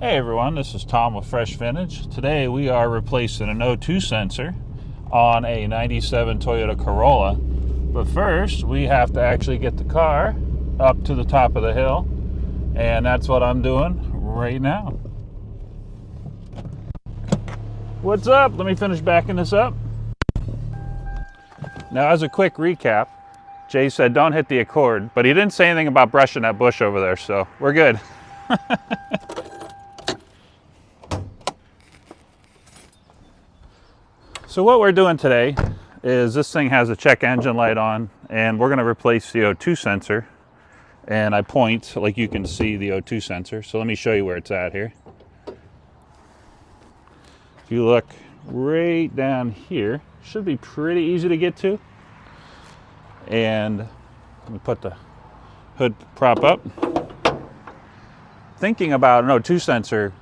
Hey everyone, this is Tom with Fresh Vintage. Today we are replacing an O2 sensor on a 97 Toyota Corolla. But first we have to actually get the car up to the top of the hill, and that's what I'm doing right now. What's up? Let me finish backing this up. Now, as a quick recap, Jay said don't hit the Accord, but he didn't say anything about brushing that bush over there, so we're good. So what we're doing today is this thing has a check engine light on, and we're going to replace the O2 sensor. And I point, like you can see the O2 sensor. So let me show you where it's at here. If you look right down here, should be pretty easy to get to. And let me put the hood prop up. Thinking about an O2 sensor,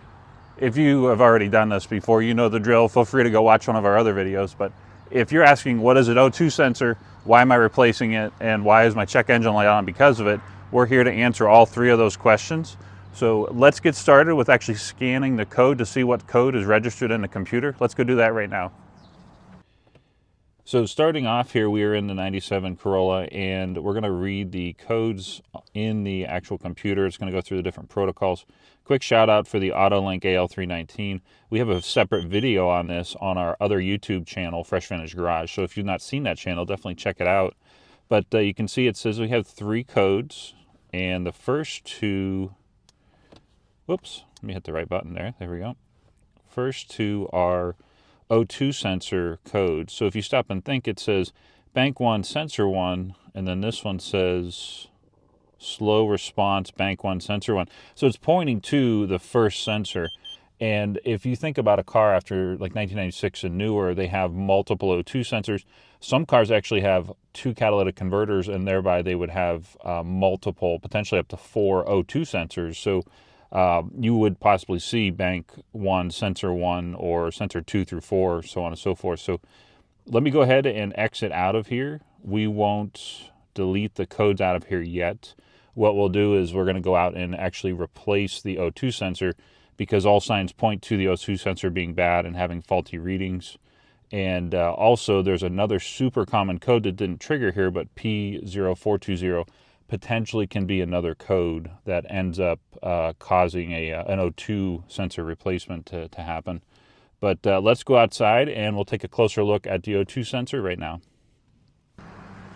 if you have already done this before, you know the drill. Feel free to go watch one of our other videos. But if you're asking, what is an O2 sensor? Why am I replacing it? And why is my check engine light on because of it? We're here to answer all three of those questions. So let's get started with actually scanning the code to see what code is registered in the computer. Let's go do that right now. So starting off here, we are in the 97 Corolla, and we're going to read the codes in the actual computer. It's going to go through the different protocols. Quick shout out for the AutoLink AL319. We have a separate video on this on our other YouTube channel, Fresh Vintage Garage. So if you've not seen that channel, definitely check it out. But you can see it says we have three codes, and the first two, whoops, let me hit the right button there. There we go. First two are O2 sensor codes. So if you stop and think, it says bank 1 sensor 1, and then this one says slow response bank 1 sensor 1. So it's pointing to the first sensor. And if you think about a car after like 1996 and newer, they have multiple O2 sensors. Some cars actually have 2 catalytic converters, and thereby they would have multiple, potentially up to 4 O2 sensors. So you would possibly see bank 1, sensor 1, or sensor 2 through 4, so on and so forth. So let me go ahead and exit out of here. We won't delete the codes out of here yet. What we'll do is we're going to go out and actually replace the O2 sensor, because all signs point to the O2 sensor being bad and having faulty readings. And also there's another super common code that didn't trigger here, but P0420 potentially can be another code that ends up causing an O2 sensor replacement to happen. But let's go outside and we'll take a closer look at the O2 sensor right now.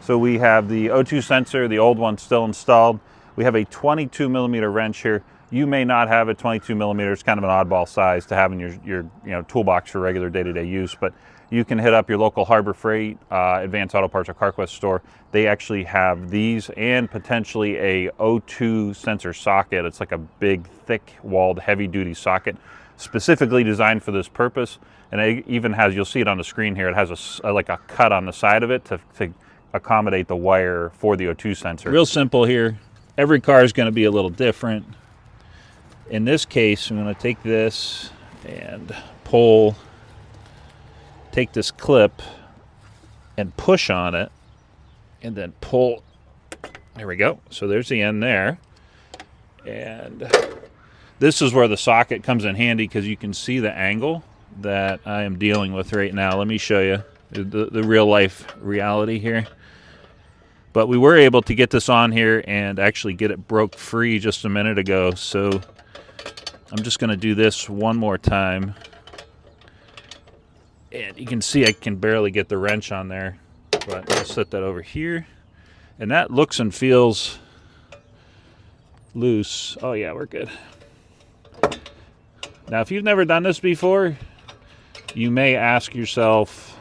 So we have the O2 sensor, the old one, still installed. We have a 22 millimeter wrench here. You may not have a 22 millimeter. It's kind of an oddball size to have in your toolbox for regular day-to-day use, but you can hit up your local Harbor Freight, Advanced Auto Parts, or CarQuest store. They actually have these and potentially a O2 sensor socket. It's like a big, thick-walled, heavy-duty socket specifically designed for this purpose. And it even has, you'll see it on the screen here, it has like a cut on the side of it to accommodate the wire for the O2 sensor. Real simple here. Every car is going to be a little different. In this case, I'm going to take this and take this clip and push on it, and then pull. There we go. So there's the end there. And this is where the socket comes in handy, because you can see the angle that I am dealing with right now. Let me show you the real life reality here. But we were able to get this on here and actually get it broke free just a minute ago. So I'm just going to do this one more time. And you can see I can barely get the wrench on there. But I'll set that over here. And that looks and feels loose. Oh yeah, we're good. Now, if you've never done this before, you may ask yourself,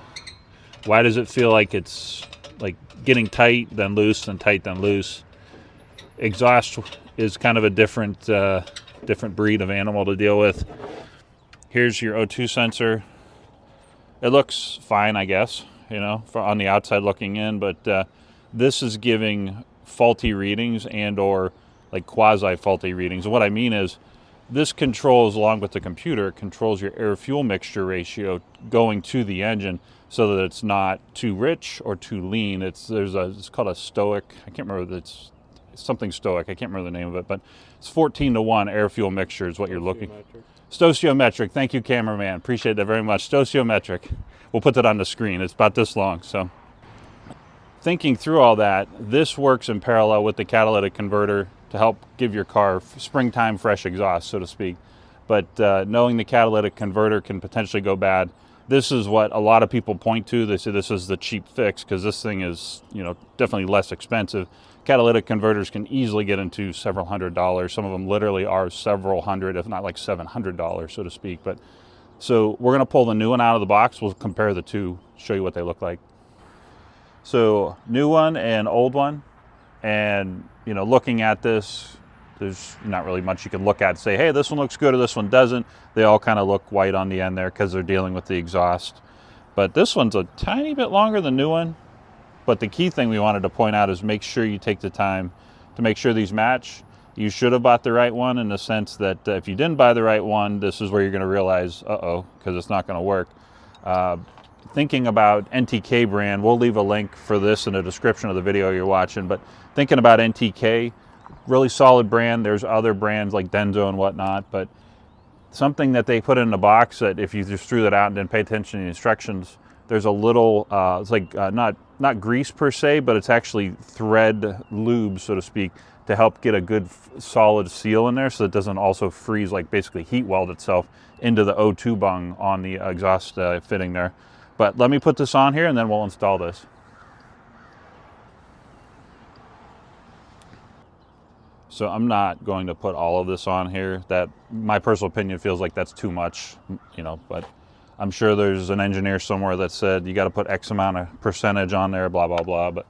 why does it feel like it's like getting tight, then loose, then tight, then loose? Exhaust is kind of a different breed of animal to deal with. Here's your O2 sensor. It looks fine, I guess, on the outside looking in, but this is giving faulty readings and or like quasi-faulty readings. And what I mean is, this controls, along with the computer, it controls your air-fuel mixture ratio going to the engine so that it's not too rich or too lean. It's called a stoic, I can't remember, it's something Stoic. I can't remember the name of it, but it's 14-to-1 air fuel mixture is what you're looking. Stoichiometric. Thank you, cameraman. Appreciate that very much. Stoichiometric. We'll put that on the screen. It's about this long. So thinking through all that, this works in parallel with the catalytic converter to help give your car springtime fresh exhaust, so to speak. But knowing the catalytic converter can potentially go bad, this is what a lot of people point to. They say this is the cheap fix because this thing is, you know, definitely less expensive. Catalytic converters can easily get into several $100s. Some of them literally are several hundred, if not like $700, so to speak. But so we're going to pull the new one out of the box. We'll compare the two, show you what they look like. So new one and old one, and you know, looking at this, there's not really much you can look at and say, hey, this one looks good or this one doesn't. They all kind of look white on the end there because they're dealing with the exhaust. But this one's a tiny bit longer than the new one. But the key thing we wanted to point out is make sure you take the time to make sure these match. You should have bought the right one in the sense that if you didn't buy the right one, this is where you're going to realize, uh-oh, because it's not going to work. Thinking about NTK brand, we'll leave a link for this in the description of the video you're watching, but thinking about NTK, really solid brand. There's other brands like Denso and whatnot, but something that they put in the box that if you just threw that out and didn't pay attention to the instructions, there's a little, it's like not grease per se, but it's actually thread lube, so to speak, to help get a good solid seal in there so it doesn't also freeze, like basically heat weld itself into the O2 bung on the exhaust fitting there. But let me put this on here and then we'll install this. So I'm not going to put all of this on here. That, my personal opinion, feels like that's too much, you know, but I'm sure there's an engineer somewhere that said you got to put X amount of percentage on there, blah, blah, blah. But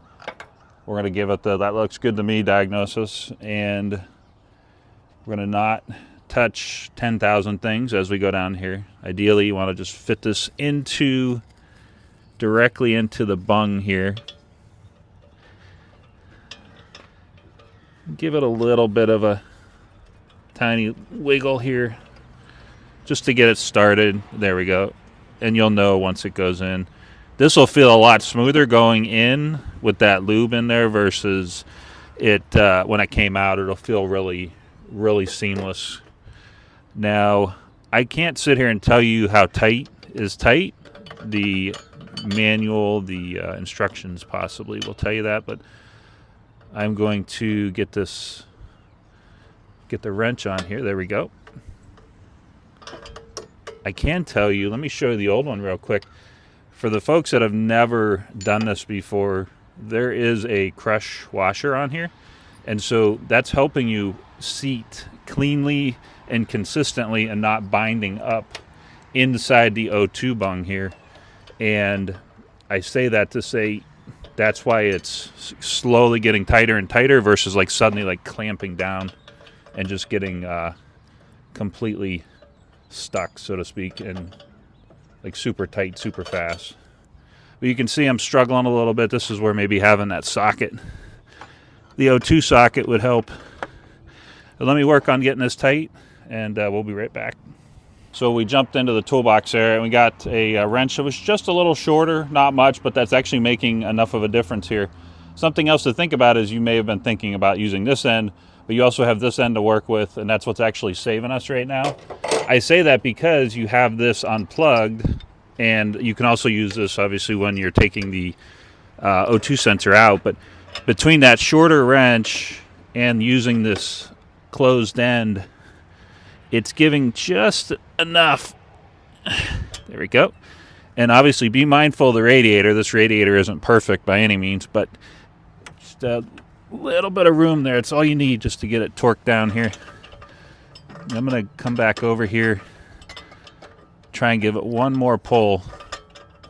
we're going to give it the, that looks good to me, diagnosis. And we're going to not touch 10,000 things as we go down here. Ideally, you want to just fit this directly into the bung here. Give it a little bit of a tiny wiggle here just to get it started. There we go. And you'll know once it goes in. This will feel a lot smoother going in with that lube in there versus it when it came out. It'll feel really, really seamless. Now, I can't sit here and tell you how tight is tight. The manual, the instructions possibly will tell you that, but I'm going to get the wrench on here. There we go. I can tell you, let me show you the old one real quick. For the folks that have never done this before, there is a crush washer on here. And so that's helping you seat cleanly and consistently and not binding up inside the O2 bung here. And I say that to say that's why it's slowly getting tighter and tighter versus like suddenly like clamping down and just getting completely stuck, so to speak, and like super tight, super fast. But you can see I'm struggling a little bit. This is where maybe having that socket, the O2 socket, would help. But let me work on getting this tight, and we'll be right back. So we jumped into the toolbox there, and we got a wrench that was just a little shorter, not much, but that's actually making enough of a difference here. Something else to think about is you may have been thinking about using this end, but you also have this end to work with, and that's what's actually saving us right now. I say that because you have this unplugged, and you can also use this obviously when you're taking the O2 sensor out, but between that shorter wrench and using this closed end, it's giving just enough. There we go. And obviously be mindful of the radiator. This radiator isn't perfect by any means, but just a little bit of room there. It's all you need just to get it torqued down here. I'm going to come back over here, try and give it one more pull.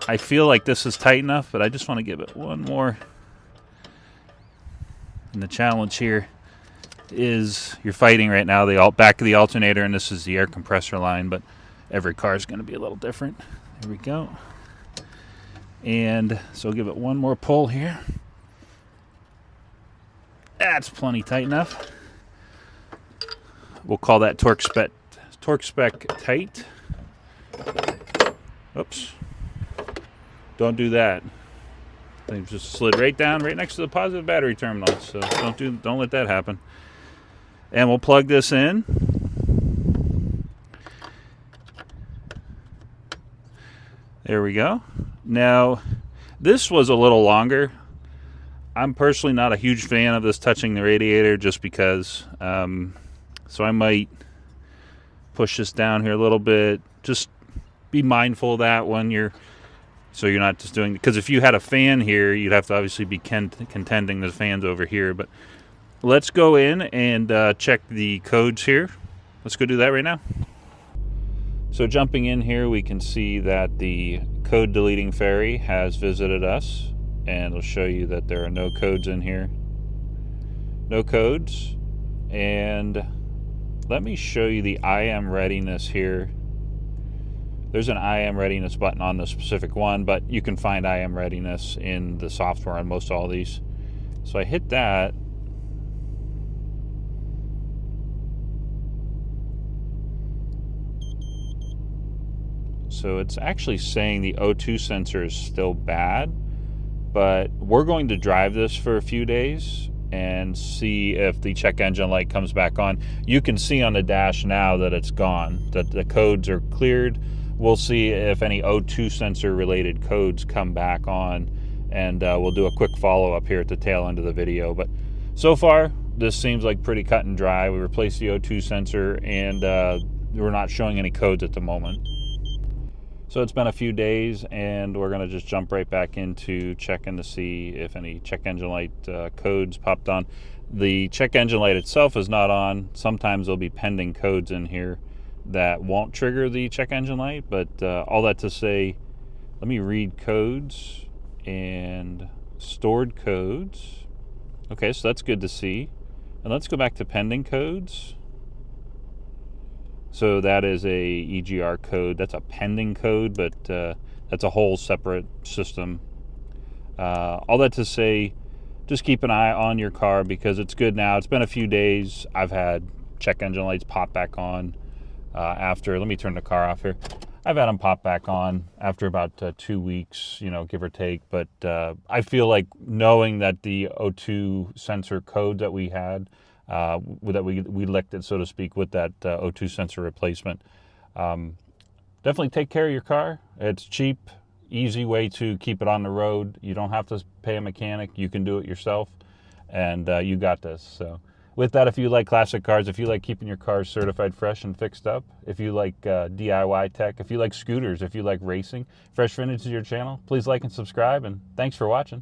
I feel like this is tight enough, but I just want to give it one more. And the challenge here is you're fighting right now the back of the alternator, and this is the air compressor line, but every car is going to be a little different. There we go. And so give it one more pull here. That's plenty tight enough. We'll call that torque spec tight. Oops. Don't do that. They just slid right down right next to the positive battery terminal. So don't let that happen. And we'll plug this in. There we go. Now, this was a little longer. I'm personally not a huge fan of this touching the radiator just because. So I might push this down here a little bit. Just be mindful of that when you're not just doing, because if you had a fan here, you'd have to obviously be contending the fans over here. But let's go in and check the codes here. Let's go do that right now. So jumping in here, we can see that the code deleting fairy has visited us, and it'll show you that there are no codes in here. No codes. And let me show you the I am readiness here. There's an I am readiness button on the specific one, but you can find I am readiness in the software on most all these. So I hit that. So it's actually saying the O2 sensor is still bad, but we're going to drive this for a few days and see if the check engine light comes back on. You can see on the dash now that it's gone, that the codes are cleared. We'll see if any O2 sensor related codes come back on, and we'll do a quick follow-up here at the tail end of the video. But so far, this seems like pretty cut and dry. We replaced the O2 sensor, and we're not showing any codes at the moment. So it's been a few days, and we're going to just jump right back into checking to see if any check engine light codes popped on. The check engine light itself is not on. Sometimes there'll be pending codes in here that won't trigger the check engine light, but all that to say, let me read codes and stored codes. Okay, so that's good to see. And let's go back to pending codes. So that is a EGR code. That's a pending code, but that's a whole separate system. All that to say, just keep an eye on your car because it's good now. It's been a few days. I've had check engine lights pop back on after, let me turn the car off here. I've had them pop back on after about 2 weeks, give or take. But I feel like knowing that the O2 sensor code that we had, that we licked it, so to speak, with that O2 sensor replacement. Definitely take care of your car. It's cheap, easy way to keep it on the road. You don't have to pay a mechanic. You can do it yourself, and you got this. So with that, if you like classic cars, if you like keeping your cars certified fresh and fixed up, if you like DIY tech, if you like scooters, if you like racing, Fresh Vintage is your channel. Please like and subscribe, and thanks for watching.